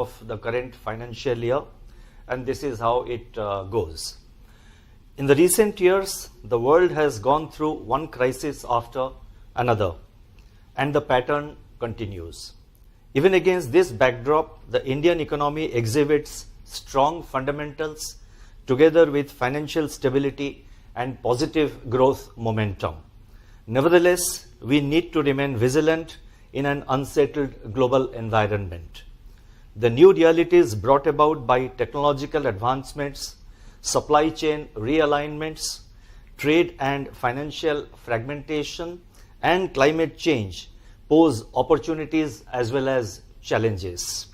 of the current financial year, and this is how it goes. In the recent years, the world has gone through one crisis after another, and the pattern continues. Even against this backdrop, the Indian economy exhibits strong fundamentals together with financial stability and positive growth momentum. Nevertheless, we need to remain vigilant in an unsettled global environment. The new realities brought about by technological advancements, supply chain realignments, trade and financial fragmentation, and climate change pose opportunities as well as challenges.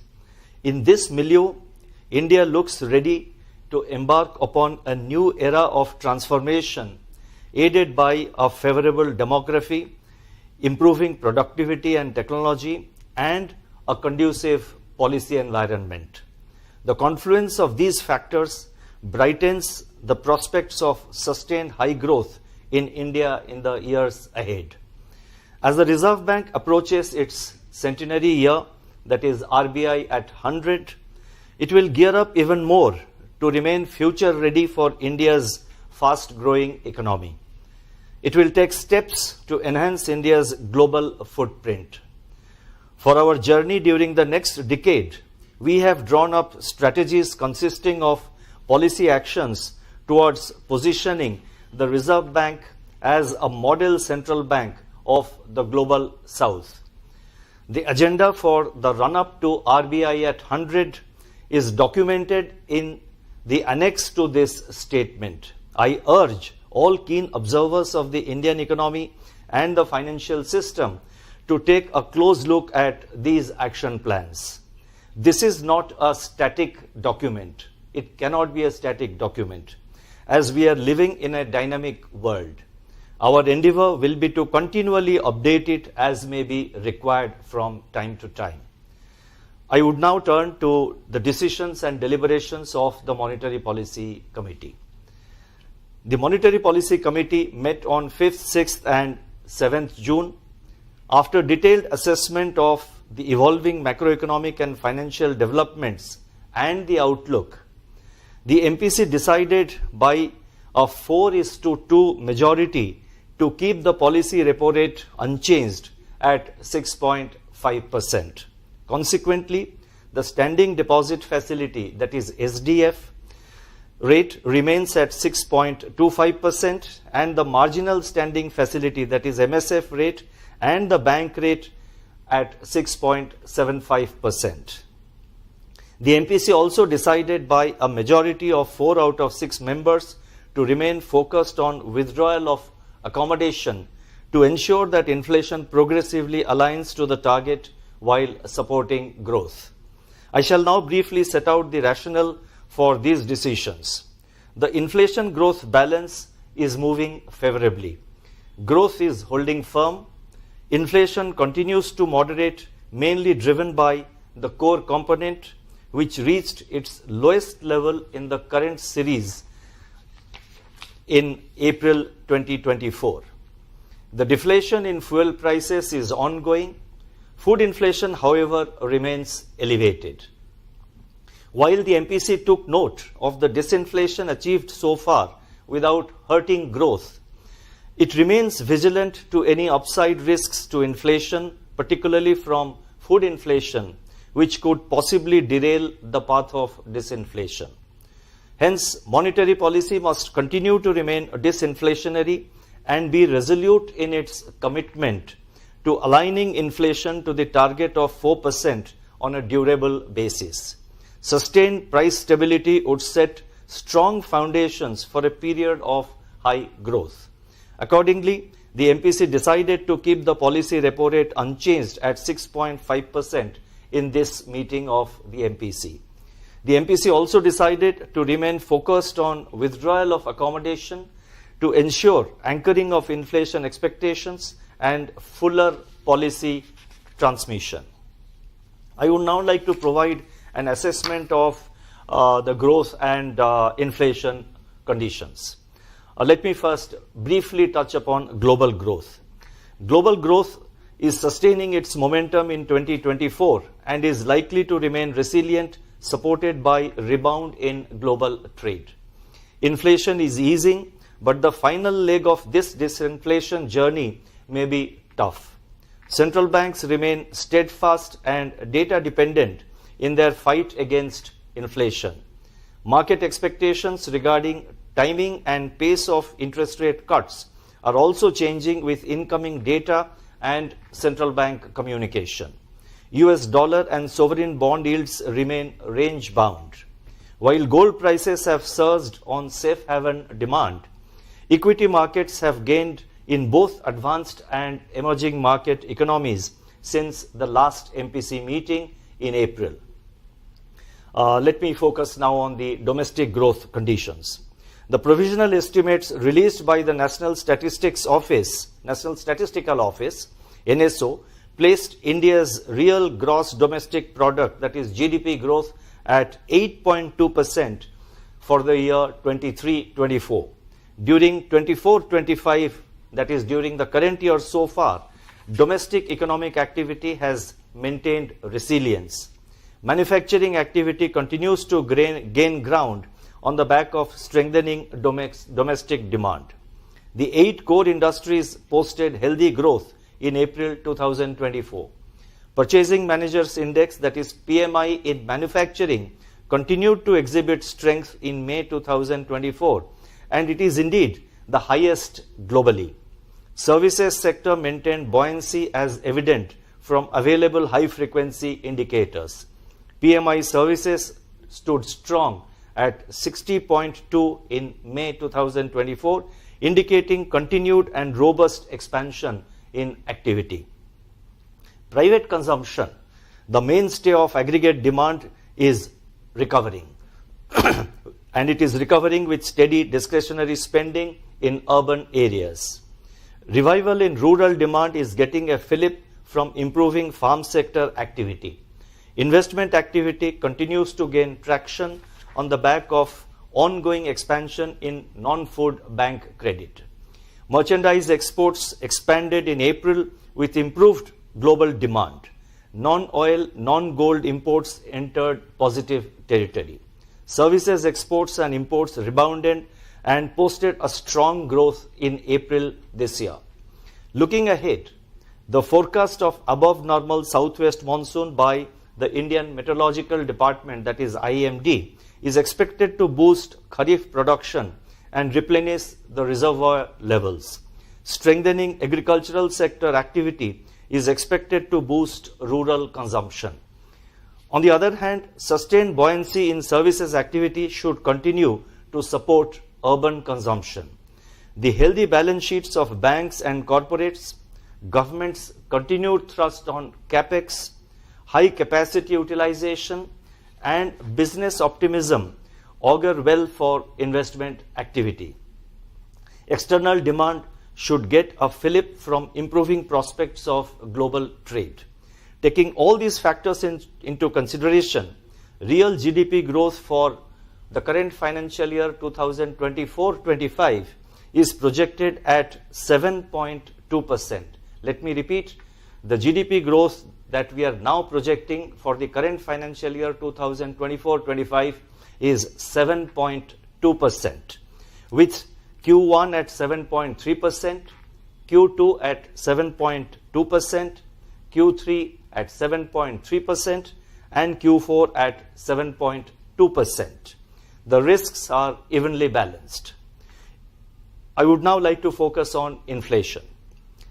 In this milieu, India looks ready to embark upon a new era of transformation aided by a favorable demography, improving productivity and technology, and a conducive policy environment. The confluence of these factors brightens the prospects of sustained high growth in India in the years ahead. As the Reserve Bank approaches its centenary year, that is RBI at 100, it will gear up even more to remain future ready for India's fast-growing economy. It will take steps to enhance India's global footprint. For our journey during the next decade, we have drawn up strategies consisting of policy actions towards positioning the Reserve Bank as a model central bank of the global south. The agenda for the run-up to RBI at 100 is documented in the annex to this statement. I urge all keen observers of the Indian economy and the financial system to take a close look at these action plans. This is not a static document. It cannot be a static document, as we are living in a dynamic world. Our endeavor will be to continually update it as may be required from time to time. I would now turn to the decisions and deliberations of the Monetary Policy Committee. The Monetary Policy Committee met on 5th, 6th and 7th June. After detailed assessment of the evolving macroeconomic and financial developments and the outlook, the MPC decided by a 4:2 majority to keep the policy repo rate unchanged at 6.5%. Consequently, the standing deposit facility, that is SDF, rate remains at 6.25%, and the marginal standing facility, that is MSF rate, and the bank rate at 6.75%. The MPC also decided by a majority of 4 out of 6 members to remain focused on withdrawal of accommodation to ensure that inflation progressively aligns to the target while supporting growth. I shall now briefly set out the rationale for these decisions. The inflation growth balance is moving favorably. Growth is holding firm. Inflation continues to moderate, mainly driven by the core component, which reached its lowest level in the current series in April 2024. The deflation in fuel prices is ongoing. Food inflation, however, remains elevated. While the MPC took note of the disinflation achieved so far without hurting growth, it remains vigilant to any upside risks to inflation, particularly from food inflation, which could possibly derail the path of disinflation. Hence, monetary policy must continue to remain disinflationary and be resolute in its commitment to aligning inflation to the target of 4% on a durable basis. Sustained price stability would set strong foundations for a period of high growth. Accordingly, the MPC decided to keep the policy repo rate unchanged at 6.5% in this meeting of the MPC. The MPC also decided to remain focused on withdrawal of accommodation to ensure anchoring of inflation expectations and fuller policy transmission. I would now like to provide an assessment of the growth and inflation conditions. Let me first briefly touch upon global growth. Global growth is sustaining its momentum in 2024 and is likely to remain resilient, supported by rebound in global trade. Inflation is easing, but the final leg of this disinflation journey may be tough. Central banks remain steadfast and data dependent in their fight against inflation. Market expectations regarding timing and pace of interest rate cuts are also changing with incoming data and central bank communication. US dollar and sovereign bond yields remain range bound. While gold prices have surged on safe haven demand, equity markets have gained in both advanced and emerging market economies since the last MPC meeting in April. Let me focus now on the domestic growth conditions. The provisional estimates released by the National Statistical Office, NSO, placed India's real gross domestic product, that is GDP growth, at 8.2% for the year 23-24. During 24-25, that is during the current year so far, domestic economic activity has maintained resilience. Manufacturing activity continues to gain ground on the back of strengthening domestic demand. The 8 core industries posted healthy growth in April 2024. Purchasing Managers Index, that is PMI in manufacturing, continued to exhibit strength in May 2024, and it is indeed the highest globally. Services sector maintained buoyancy as evident from available high-frequency indicators. PMI services stood strong at 60.2 in May 2024, indicating continued and robust expansion in activity. Private consumption, the mainstay of aggregate demand, is recovering. And it is recovering with steady discretionary spending in urban areas. Revival in rural demand is getting a fillip from improving farm sector activity. Investment activity continues to gain traction on the back of ongoing expansion in non-food bank credit. Merchandise exports expanded in April with improved global demand. Non-oil, non-gold imports entered positive territory. Services exports and imports rebounded and posted a strong growth in April this year. Looking ahead, the forecast of above normal southwest monsoon by the Indian Meteorological Department, that is IMD, is expected to boost Kharif production and replenish the reservoir levels. Strengthening agricultural sector activity is expected to boost rural consumption. On the other hand, sustained buoyancy in services activity should continue to support urban consumption. The healthy balance sheets of banks and corporates, government's continued thrust on capex, high capacity utilization, and business optimism augur well for investment activity. External demand should get a fillip from improving prospects of global trade. Taking all these factors into consideration, real GDP growth for the current financial year 2024-25 is projected at 7.2%. Let me repeat, the GDP growth that we are now projecting for the current financial year 2024-25 is 7.2%, with Q1 at 7.3%, Q2 at 7.2%, Q3 at 7.3%, and Q4 at 7.2%. The risks are evenly balanced. I would now like to focus on inflation.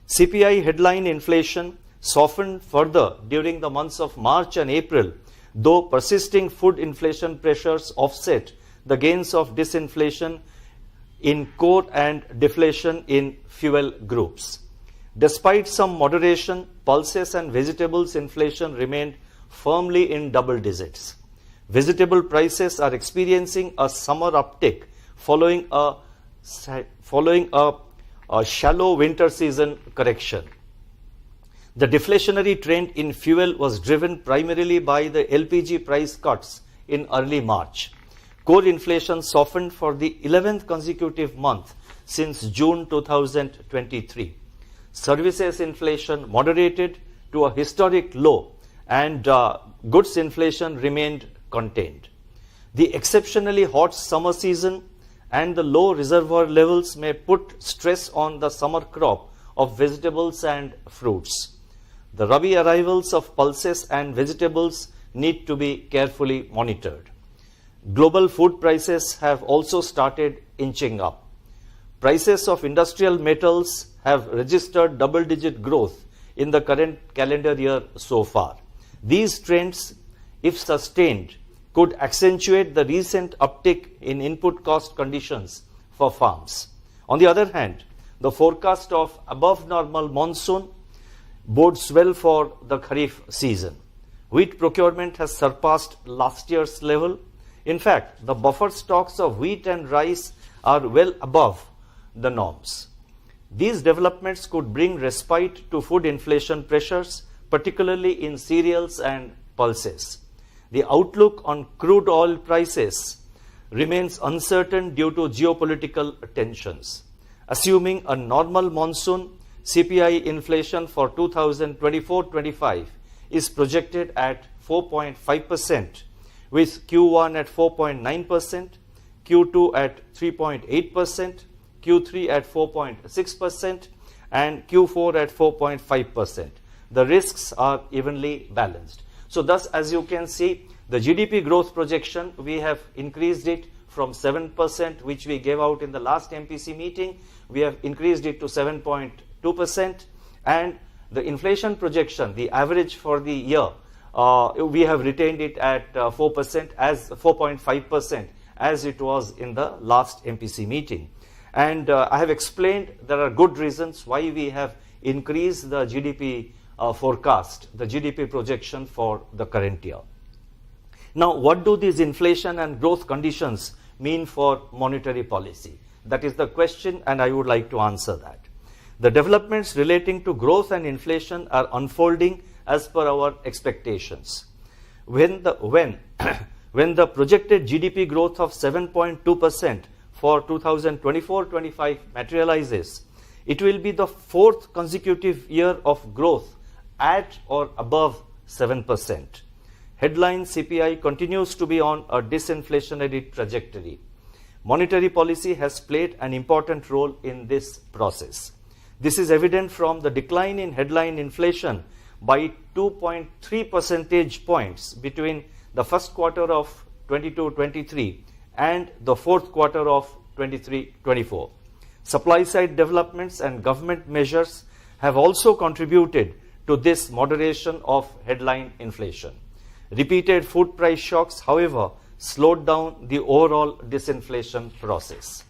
CPI headline inflation softened further during the months of March and April, though persisting food inflation pressures offset the gains of disinflation in core and deflation in fuel groups. Despite some moderation, pulses and vegetables inflation remained firmly in double digits. Vegetable prices are experiencing a summer uptick following a shallow winter season correction. The deflationary trend in fuel was driven primarily by the LPG price cuts in early March. Core inflation softened for the 11th consecutive month since June 2023. Services inflation moderated to a historic low, and goods inflation remained contained. The exceptionally hot summer season and the low reservoir levels may put stress on the summer crop of vegetables and fruits. The Rabi arrivals of pulses and vegetables need to be carefully monitored. Global food prices have also started inching up. Prices of industrial metals have registered double-digit growth in the current calendar year so far. These trends, if sustained, could accentuate the recent uptick in input cost conditions for farms. On the other hand, the forecast of above normal monsoon bodes well for the Kharif season. Wheat procurement has surpassed last year's level. In fact, the buffer stocks of wheat and rice are well above the norms. These developments could bring respite to food inflation pressures, particularly in cereals and pulses. The outlook on crude oil prices remains uncertain due to geopolitical tensions. Assuming a normal monsoon, CPI inflation for 2024-25 is projected at 4.5%, with Q1 at 4.9%, Q2 at 3.8%, Q3 at 4.6%, and Q4 at 4.5%. The risks are evenly balanced. So thus, as you can see, the GDP growth projection, we have increased it from 7%, which we gave out in the last MPC meeting. We have increased it to 7.2%. And the inflation projection, the average for the year, we have retained it at 4%, as 4.5%, as it was in the last MPC meeting. And I have explained there are good reasons why we have increased the GDP forecast, the GDP projection for the current year. Now, what do these inflation and growth conditions mean for monetary policy? That is the question, and I would like to answer that. The developments relating to growth and inflation are unfolding as per our expectations. When the projected GDP growth of 7.2% for 2024-25 materializes, it will be the fourth consecutive year of growth at or above 7%. Headline CPI continues to be on a disinflationary trajectory. Monetary policy has played an important role in this process. This is evident from the decline in headline inflation by 2.3 percentage points between the first quarter of 22-23 and the fourth quarter of 23-24. Supply side developments and government measures have also contributed to this moderation of headline inflation. Repeated food price shocks, however, slowed down the overall disinflation process.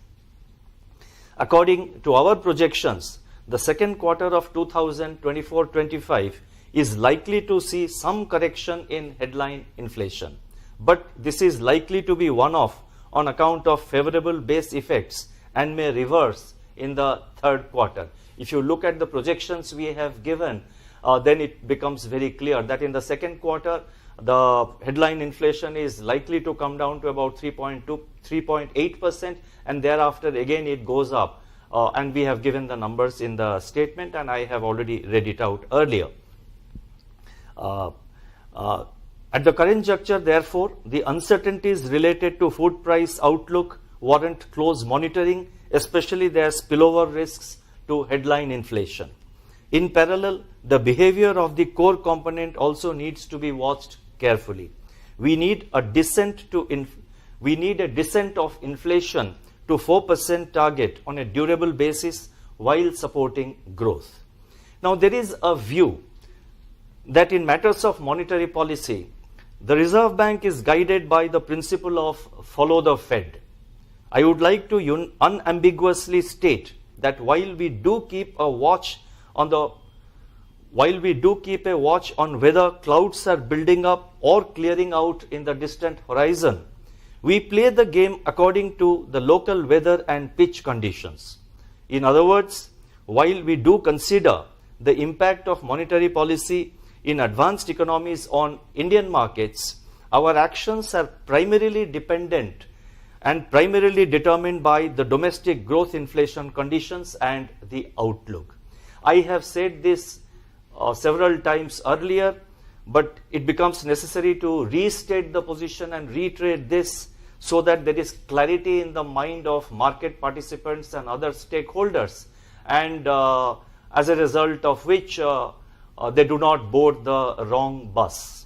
According to our projections, the second quarter of 2024-25 is likely to see some correction in headline inflation, but this is likely to be one-off on account of favorable base effects and may reverse in the third quarter. If you look at the projections we have given, then it becomes very clear that in the second quarter, the headline inflation is likely to come down to about 3.8%, and thereafter again it goes up. And we have given the numbers in the statement, and I have already read it out earlier. At the current juncture, therefore, the uncertainties related to food price outlook warrant close monitoring, especially their spillover risks to headline inflation. In parallel, the behavior of the core component also needs to be watched carefully. We need a descent of inflation to 4% target on a durable basis while supporting growth. Now, there is a view that in matters of monetary policy, the Reserve Bank is guided by the principle of follow the Fed. I would like to unambiguously state that while we do keep a watch on whether clouds are building up or clearing out in the distant horizon, we play the game according to the local weather and pitch conditions. In other words, while we do consider the impact of monetary policy in advanced economies on Indian markets, our actions are primarily dependent and primarily determined by the domestic growth inflation conditions and the outlook. I have said this several times earlier, but it becomes necessary to restate the position and reiterate this so that there is clarity in the mind of market participants and other stakeholders, and as a result of which they do not board the wrong bus.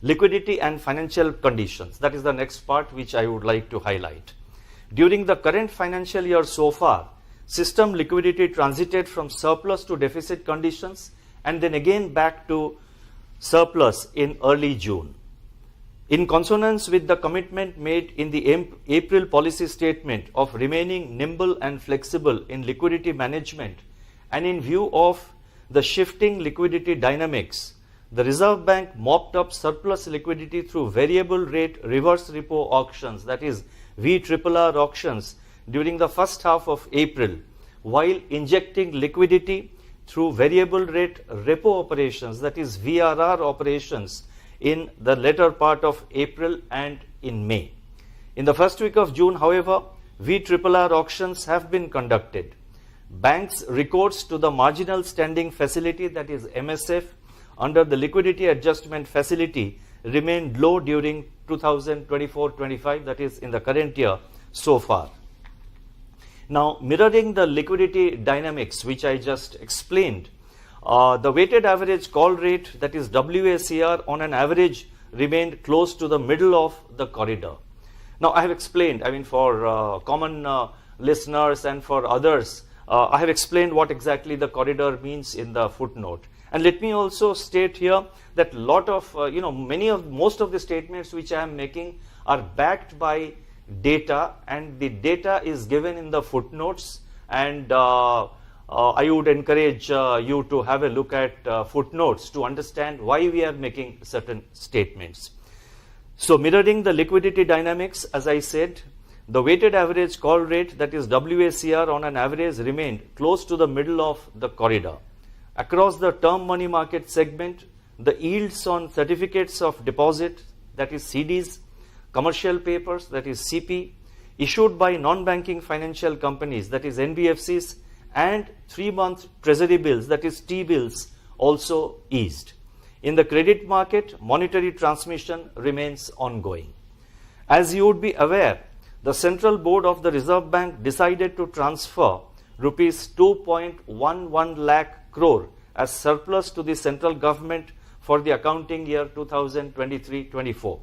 Liquidity and financial conditions. That is the next part which I would like to highlight. During the current financial year so far, system liquidity transited from surplus to deficit conditions and then again back to surplus in early June. In consonance with the commitment made in the April policy statement of remaining nimble and flexible in liquidity management, and in view of the shifting liquidity dynamics, the Reserve Bank mopped up surplus liquidity through variable rate reverse repo auctions, that is VRRR auctions, during the first half of April, while injecting liquidity through variable rate repo operations, that is VRR operations, in the later part of April and in May. In the first week of June, however, VRRR auctions have been conducted. Banks' recourse to the marginal standing facility, that is MSF, under the liquidity adjustment facility remained low during 2024-25, that is in the current year so far. Now, mirroring the liquidity dynamics which I just explained, the weighted average call rate, that is WACR, on an average remained close to the middle of the corridor. Now, I have explained, for common listeners and for others, I have explained what exactly the corridor means in the footnote. And let me also state here that most of the statements which I am making are backed by data, and the data is given in the footnotes, and I would encourage you to have a look at footnotes to understand why we are making certain statements. So, mirroring the liquidity dynamics, as I said, the weighted average call rate, that is WACR, on an average remained close to the middle of the corridor. Across the term money market segment, the yields on certificates of deposit, that is CDs, commercial papers, that is CP, issued by non-banking financial companies, that is NBFCs, and 3-month treasury bills, that is T-bills, also eased. In the credit market, monetary transmission remains ongoing. As you would be aware, the Central Board of the Reserve Bank decided to transfer rupees 2.11 lakh crore as surplus to the central government for the accounting year 2023-24.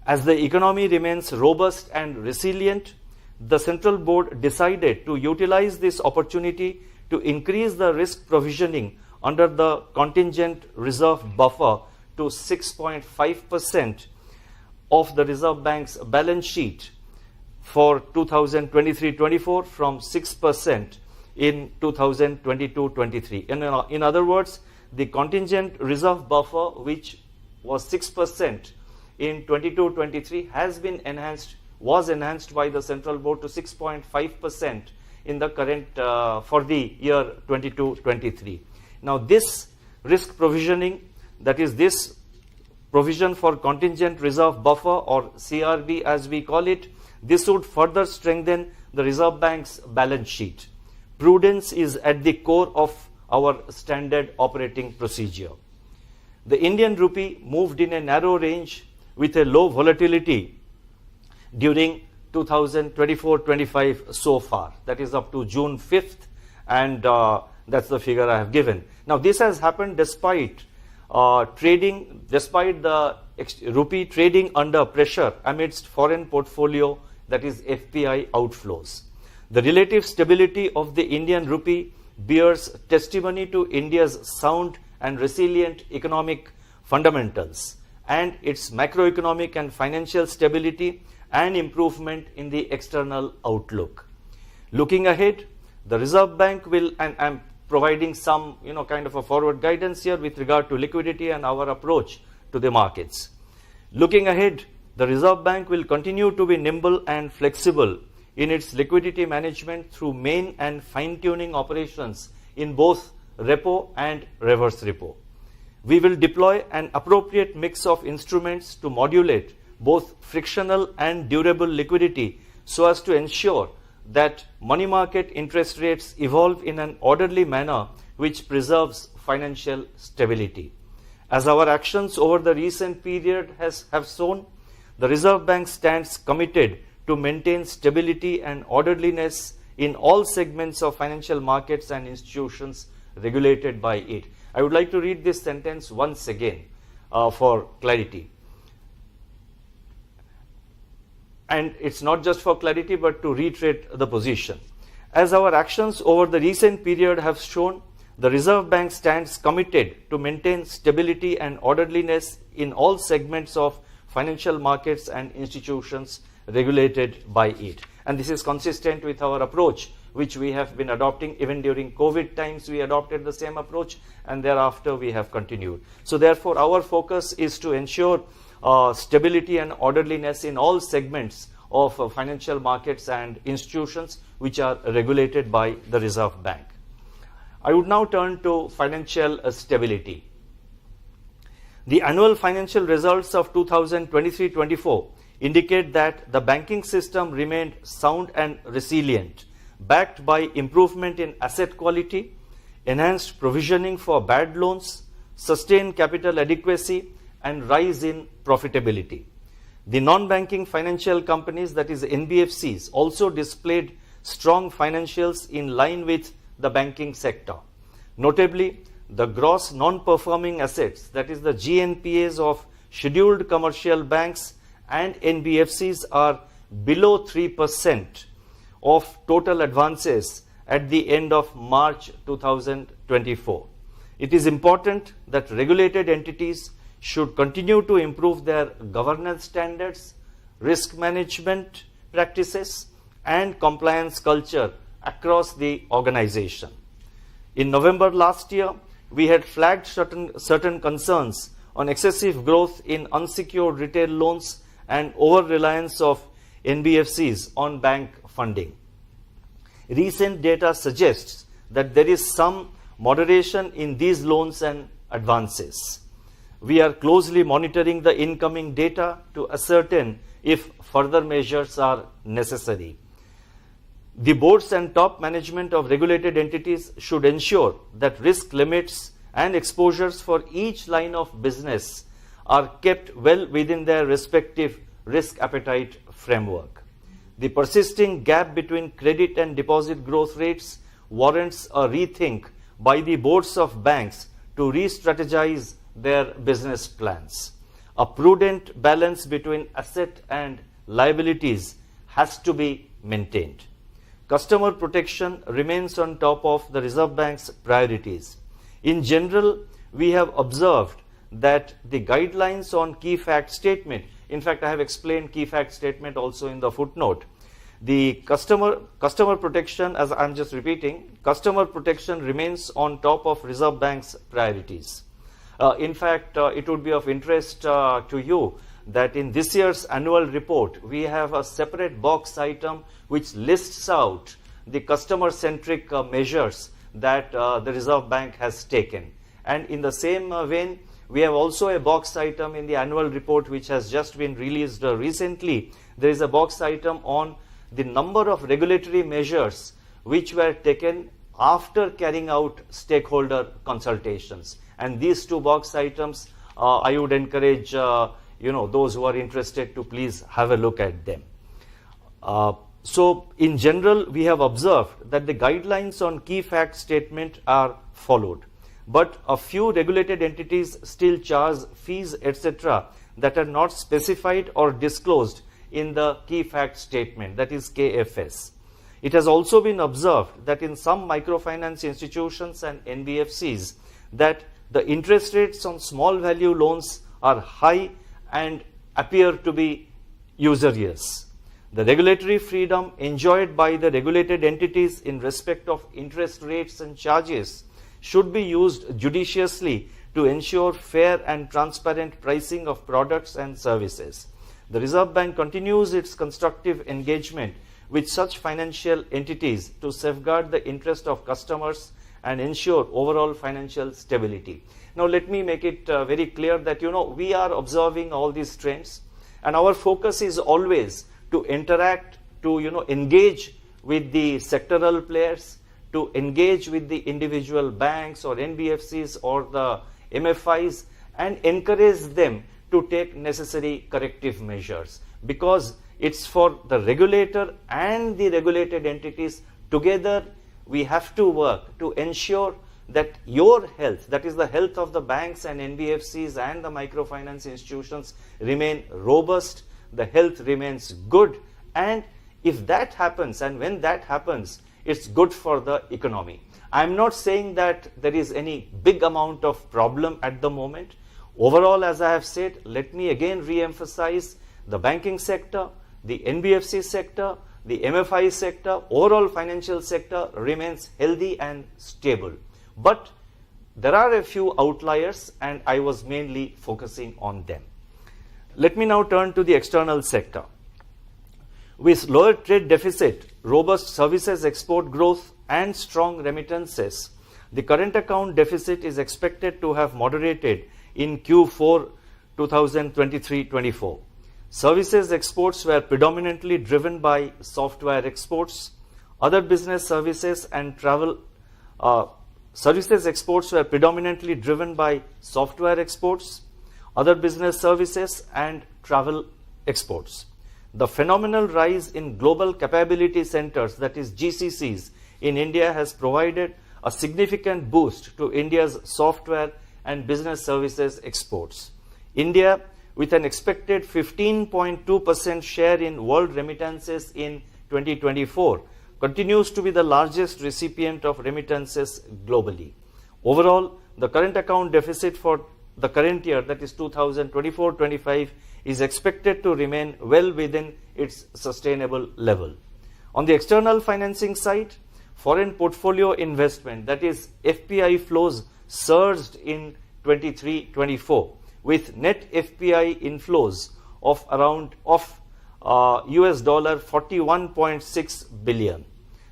As the economy remains robust and resilient, the Central Board decided to utilize this opportunity to increase the risk provisioning under the contingent reserve buffer to 6.5% of the Reserve Bank's balance sheet for 2023-24 from 6% in 2022-23. In other words, the contingent reserve buffer, which was 6% in 22-23, was enhanced by the Central Board to 6.5% in the current for the year 22-23. Now, this risk provisioning, that is this provision for contingent reserve buffer, or CRB as we call it, this would further strengthen the Reserve Bank's balance sheet. Prudence is at the core of our standard operating procedure. The Indian rupee moved in a narrow range with a low volatility during 2024-25 so far, that is up to June 5th, and that's the figure I have given. Now, this has happened despite the rupee trading under pressure amidst foreign portfolio, that is FPI outflows. The relative stability of the Indian rupee bears testimony to India's sound and resilient economic fundamentals and its macroeconomic and financial stability and improvement in the external outlook. Looking ahead, the Reserve Bank will, and I'm providing some kind of a forward guidance here with regard to liquidity and our approach to the markets. Looking ahead, the Reserve Bank will continue to be nimble and flexible in its liquidity management through main and fine-tuning operations in both repo and reverse repo. We will deploy an appropriate mix of instruments to modulate both frictional and durable liquidity so as to ensure that money market interest rates evolve in an orderly manner which preserves financial stability. As our actions over the recent period have shown, the Reserve Bank stands committed to maintain stability and orderliness in all segments of financial markets and institutions regulated by it. I would like to read this sentence once again for clarity. And it's not just for clarity, but to reiterate the position. As our actions over the recent period have shown, the Reserve Bank stands committed to maintain stability and orderliness in all segments of financial markets and institutions regulated by it. And this is consistent with our approach, which we have been adopting. Even during COVID times, we adopted the same approach, and thereafter we have continued. So therefore, our focus is to ensure stability and orderliness in all segments of financial markets and institutions which are regulated by the Reserve Bank. I would now turn to financial stability. The annual financial results of 2023-24 indicate that the banking system remained sound and resilient, backed by improvement in asset quality, enhanced provisioning for bad loans, sustained capital adequacy, and rise in profitability. The non-banking financial companies, that is NBFCs, also displayed strong financials in line with the banking sector. Notably, the gross non-performing assets, that is the GNPAs of scheduled commercial banks and NBFCs, are below 3% of total advances at the end of March 2024. It is important that regulated entities should continue to improve their governance standards, risk management practices, and compliance culture across the organization. In November last year, we had flagged certain concerns on excessive growth in unsecured retail loans and over-reliance of NBFCs on bank funding. Recent data suggests that there is some moderation in these loans and advances. We are closely monitoring the incoming data to ascertain if further measures are necessary. The boards and top management of regulated entities should ensure that risk limits and exposures for each line of business are kept well within their respective risk appetite framework. The persisting gap between credit and deposit growth rates warrants a rethink by the boards of banks to re-strategize their business plans. A prudent balance between asset and liabilities has to be maintained. Customer protection remains on top of the Reserve Bank's priorities. In general, we have observed that the guidelines on key fact statement, in fact, I have explained key fact statement also in the footnote. The customer protection, as I'm just repeating, customer protection remains on top of Reserve Bank's priorities. In fact, it would be of interest to you that in this year's annual report, we have a separate box item which lists out the customer-centric measures that the Reserve Bank has taken. And in the same vein, we have also a box item in the annual report which has just been released recently. There is a box item on the number of regulatory measures which were taken after carrying out stakeholder consultations. And these two box items, I would encourage those who are interested to please have a look at them. So in general, we have observed that the guidelines on key fact statement are followed. But a few regulated entities still charge fees, etc., that are not specified or disclosed in the key fact statement, that is KFS. It has also been observed that in some microfinance institutions and NBFCs that the interest rates on small value loans are high and appear to be usurious. The regulatory freedom enjoyed by the regulated entities in respect of interest rates and charges should be used judiciously to ensure fair and transparent pricing of products and services. The Reserve Bank continues its constructive engagement with such financial entities to safeguard the interest of customers and ensure overall financial stability. Now, let me make it very clear that, we are observing all these trends, and our focus is always to interact, to, engage with the sectoral players, to engage with the individual banks or NBFCs or the MFIs and encourage them to take necessary corrective measures, because it's for the regulator and the regulated entities together. We have to work to ensure that your health, that is the health of the banks and NBFCs and the microfinance institutions, remain robust, the health remains good, and if that happens and when that happens, it's good for the economy. I'm not saying that there is any big amount of problem at the moment. Overall, as I have said, let me again re-emphasize the banking sector, the NBFC sector, the MFI sector, overall financial sector remains healthy and stable. But there are a few outliers and I was mainly focusing on them. Let me now turn to the external sector. With lower trade deficit, robust services export growth and strong remittances, the current account deficit is expected to have moderated in Q4 2023-24. Services exports were predominantly driven by software exports. Other business services and travel services exports were predominantly driven by software exports, other business services and travel exports. The phenomenal rise in global capability centers, that is GCCs, in India has provided a significant boost to India's software and business services exports. India, with an expected 15.2% share in world remittances in 2024, continues to be the largest recipient of remittances globally. Overall, the current account deficit for the current year, that is 2024-25, is expected to remain well within its sustainable level. On the external financing side, foreign portfolio investment, that is FPI flows, surged in 23-24 with net FPI inflows of around US $41.6 billion.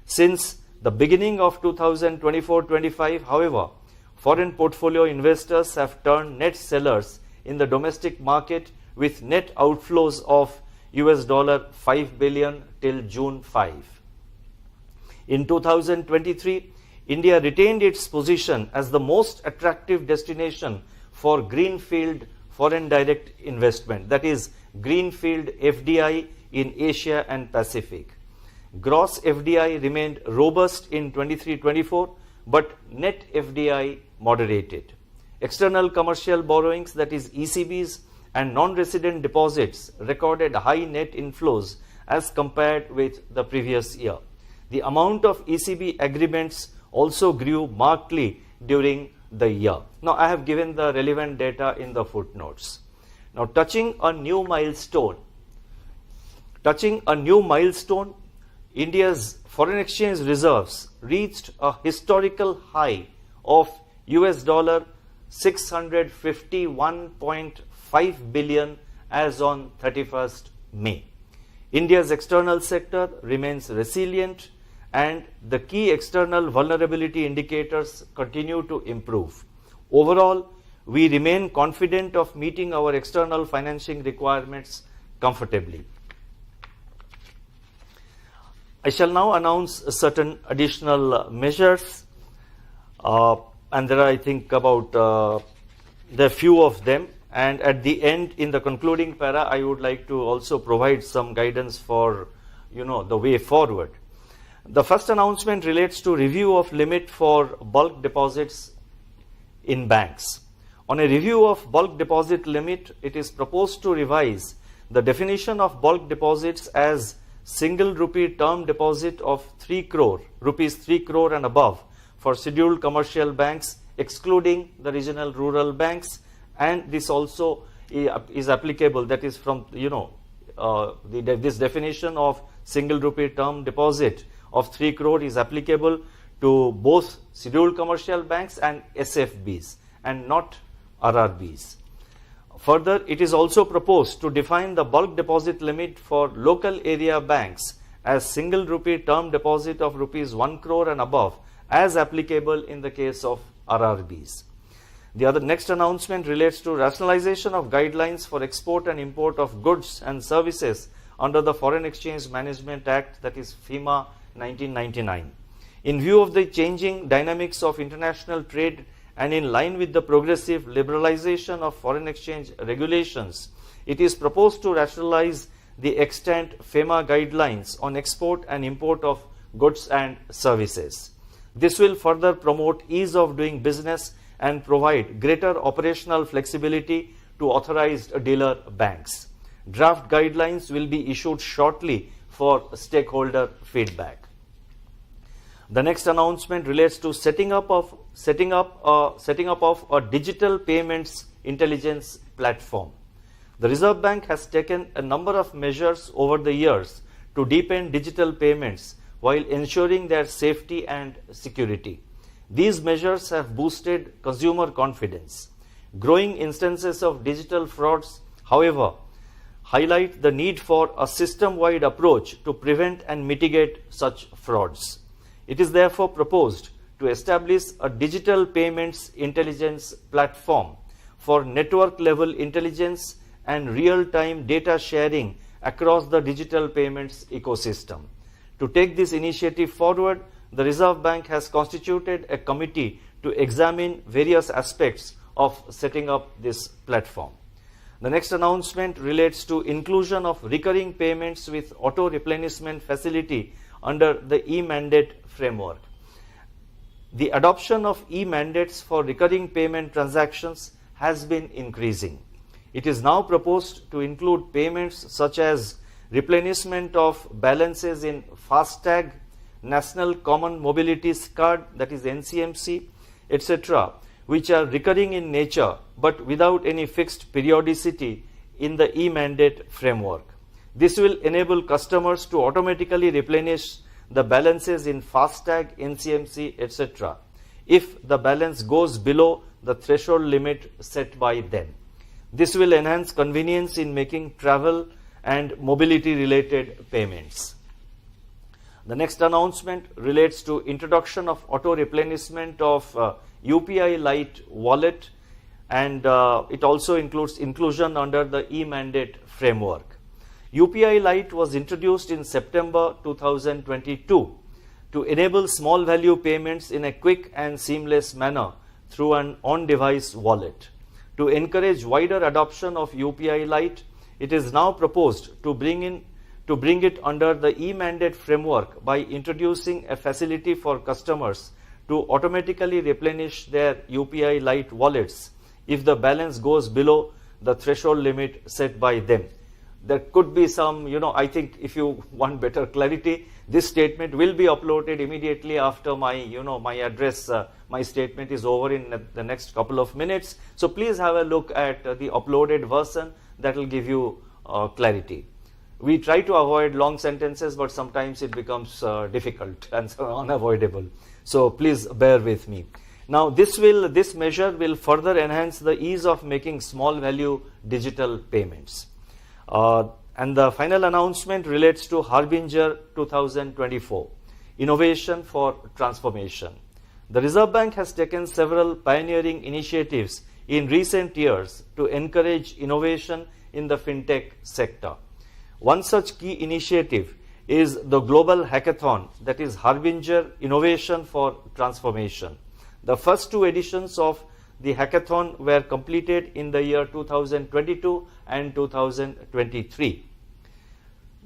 Since the beginning of 2024-25, however, foreign portfolio investors have turned net sellers in the domestic market with net outflows of US $5 billion till June 5. In 2023, India retained its position as the most attractive destination for greenfield foreign direct investment, that is greenfield FDI in Asia and Pacific. Gross FDI remained robust in 23-24, but net FDI moderated. External commercial borrowings, that is ECBs, and non-resident deposits recorded high net inflows as compared with the previous year. The amount of ECB agreements also grew markedly during the year. Now, I have given the relevant data in the footnotes. Now, touching a new milestone, India's foreign exchange reserves reached a historical high of US $651.5 billion as on 31st May. India's external sector remains resilient and the key external vulnerability indicators continue to improve. Overall, we remain confident of meeting our external financing requirements comfortably. I shall now announce certain additional measures, and there are, I think, about there are few of them. And at the end, in the concluding para, I would like to also provide some guidance for, the way forward. The first announcement relates to review of limit for bulk deposits in banks. On a review of bulk deposit limit, it is proposed to revise the definition of bulk deposits as single rupee term deposit of 3 crore, rupees 3 crore and above for scheduled commercial banks, excluding the regional rural banks, and this also is applicable, that is from, this definition of single rupee term deposit of 3 crore is applicable to both scheduled commercial banks and SFBs and not RRBs. Further, it is also proposed to define the bulk deposit limit for local area banks as single rupee term deposit of rupees 1 crore and above as applicable in the case of RRBs. The next announcement relates to rationalization of guidelines for export and import of goods and services under the Foreign Exchange Management Act, that is FEMA 1999. In view of the changing dynamics of international trade and in line with the progressive liberalization of foreign exchange regulations, it is proposed to rationalize the extant FEMA guidelines on export and import of goods and services. This will further promote ease of doing business and provide greater operational flexibility to authorized dealer banks. Draft guidelines will be issued shortly for stakeholder feedback. The next announcement relates to setting up of a digital payments intelligence platform. The Reserve Bank has taken a number of measures over the years to deepen digital payments while ensuring their safety and security. These measures have boosted consumer confidence. Growing instances of digital frauds, however, highlight the need for a system-wide approach to prevent and mitigate such frauds. It is therefore proposed to establish a digital payments intelligence platform for network-level intelligence and real-time data sharing across the digital payments ecosystem. To take this initiative forward, the Reserve Bank has constituted a committee to examine various aspects of setting up this platform. The next announcement relates to inclusion of recurring payments with auto-replenishment facility under the e-mandate framework. The adoption of e-mandates for recurring payment transactions has been increasing. It is now proposed to include payments such as replenishment of balances in FASTag, National Common Mobility Card, that is NCMC, etc., which are recurring in nature but without any fixed periodicity in the e-mandate framework. This will enable customers to automatically replenish the balances in FASTag, NCMC, etc. if the balance goes below the threshold limit set by them. This will enhance convenience in making travel and mobility related payments. The next announcement relates to introduction of auto replenishment of UPI Lite wallet, and it also includes inclusion under the e-mandate framework. UPI Lite was introduced in September 2022 to enable small value payments in a quick and seamless manner through an on-device wallet. To encourage wider adoption of UPI Lite, it is now proposed to bring it under the e-mandate framework by introducing a facility for customers to automatically replenish their UPI Lite wallets if the balance goes below the threshold limit set by them. There could be some, I think if you want better clarity, this statement will be uploaded immediately after my, my address, my statement is over in the next couple of minutes. So please have a look at the uploaded version. That will give you clarity. We try to avoid long sentences, but sometimes it becomes difficult and unavoidable. So please bear with me. Now this measure will further enhance the ease of making small value digital payments. And the final announcement relates to Harbinger 2024, Innovation for Transformation. The Reserve Bank has taken several pioneering initiatives in recent years to encourage innovation in the fintech sector. One such key initiative is the global hackathon, that is Harbinger Innovation for Transformation. The first two editions of the hackathon were completed in the year 2022 and 2023.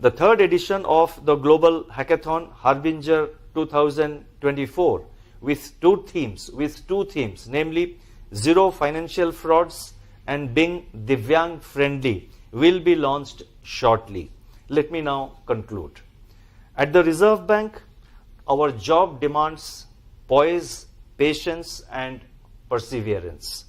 The third edition of the global hackathon, Harbinger 2024, with two themes, namely Zero Financial Frauds and being Divyang Friendly, will be launched shortly. Let me now conclude. At the Reserve Bank, our job demands poise, patience, and perseverance.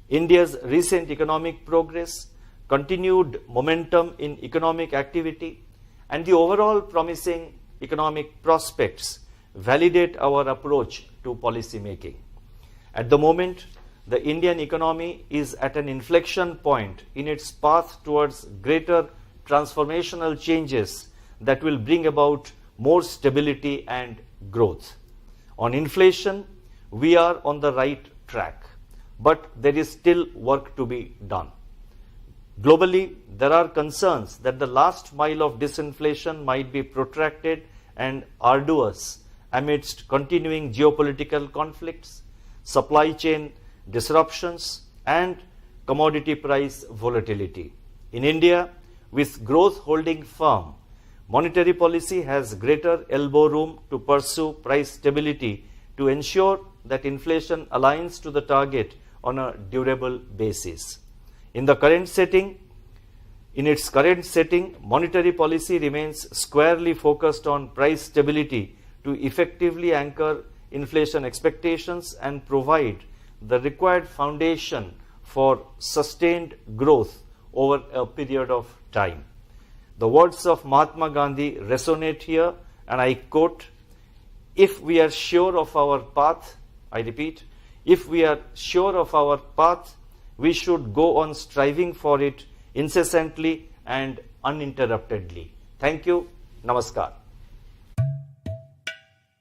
India's recent economic progress, continued momentum in economic activity, and the overall promising economic prospects validate our approach to policy making. At the moment, the Indian economy is at an inflection point in its path towards greater transformational changes that will bring about more stability and growth. On inflation, we are on the right track, but there is still work to be done. Globally, there are concerns that the last mile of disinflation might be protracted and arduous amidst continuing geopolitical conflicts, supply chain disruptions, and commodity price volatility. In India, with growth holding firm, monetary policy has greater elbow room to pursue price stability to ensure that inflation aligns to the target on a durable basis. In its current setting, monetary policy remains squarely focused on price stability to effectively anchor inflation expectations and provide the required foundation for sustained growth over a period of time. The words of Mahatma Gandhi resonate here, and I quote, "If we are sure of our path," I repeat, "if we are sure of our path, we should go on striving for it incessantly and uninterruptedly." Thank you. Namaskar.